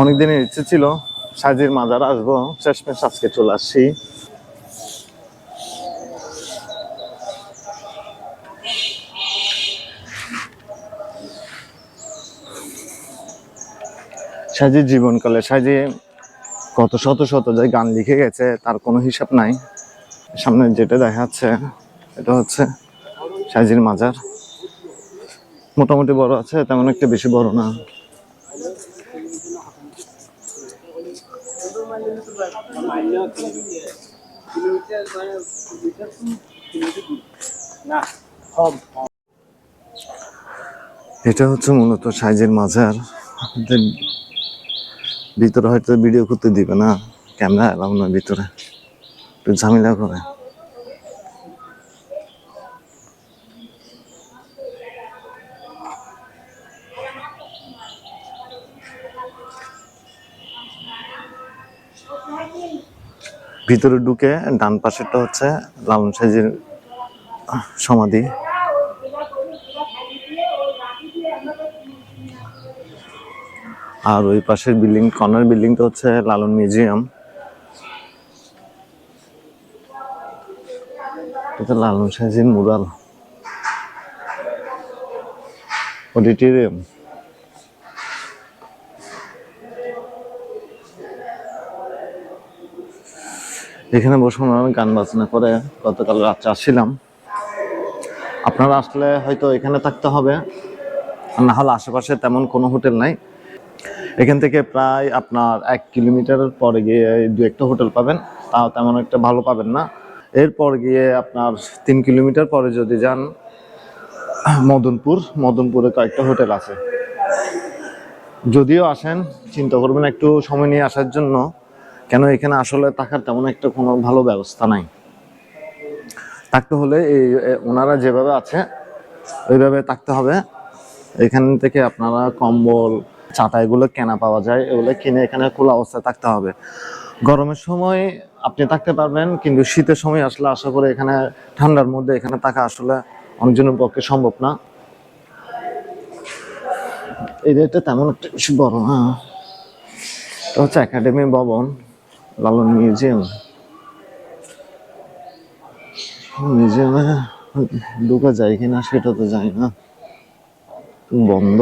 অনেকদিনের ইচ্ছে ছিল সাজির মাজার আসবো, শেষমেশ আজকে চলে আসছি। সাজির জীবনকালে সাজি কত শত শত যে গান লিখে গেছে তার কোনো হিসাব নাই। সামনে যেটা দেখা যাচ্ছে এটা হচ্ছে সাজির মাজার। মোটামুটি বড় আছে, তেমন একটা বেশি বড় না। এটা হচ্ছে মূলত সাইজের মাজার। ভিতরে হয়তো ভিডিও করতে দিবে না, ক্যামেরা এলাও না, ভিতরে একটু ঝামেলা করে। ভিতরে ঢুকে ডান পাশেরটা হচ্ছে লালন সাইজের সমাধি। আর ওই পাশের বিল্ডিং, কর্নার বিল্ডিংটা হচ্ছে লালন মিউজিয়াম। এটা লালন সাইজের মুরাল অডিটোরিয়াম। এখানে বসে গান বাজনা করে গতকাল রাত্রে আসছিলাম। আপনারা আসলে হয়তো এখানে থাকতে হবে, না হলে আশেপাশে তেমন কোনো হোটেল নাই। এখান থেকে প্রায় আপনার 1 কিলোমিটার পরে গিয়ে দু একটা হোটেল পাবেন, তাও তেমন একটা ভালো পাবেন না। এরপর গিয়ে আপনার 3 কিলোমিটার পরে যদি যান মদনপুরে কয়েকটা হোটেল আছে। যদিও আসেন চিন্তা করবেন একটু সময় নিয়ে আসার জন্য, কেন এখানে আসলে থাকার তেমন একটা কোনো ভালো ব্যবস্থা নাই। থাকতে হলে এই ওনারা যেভাবে আছে ওইভাবে থাকতে হবে। এখান থেকে আপনারা কম্বল, ছাতা এগুলো কেনা পাওয়া যায়, এগুলো কিনে এখানে খোলা অবস্থায় থাকতে হবে। গরমের সময় আপনি থাকতে পারবেন, কিন্তু শীতের সময় আসলে আশা করি এখানে ঠান্ডার মধ্যে এখানে থাকা আসলে অনেকজনের পক্ষে সম্ভব না। এরিয়াটা তেমন একটা বেশি বড় না। এটা হচ্ছে একাডেমি ভবন, লালন মিউজিয়ামে ঢোকা যায় কিনা সেটা তো জানি না, বন্ধ।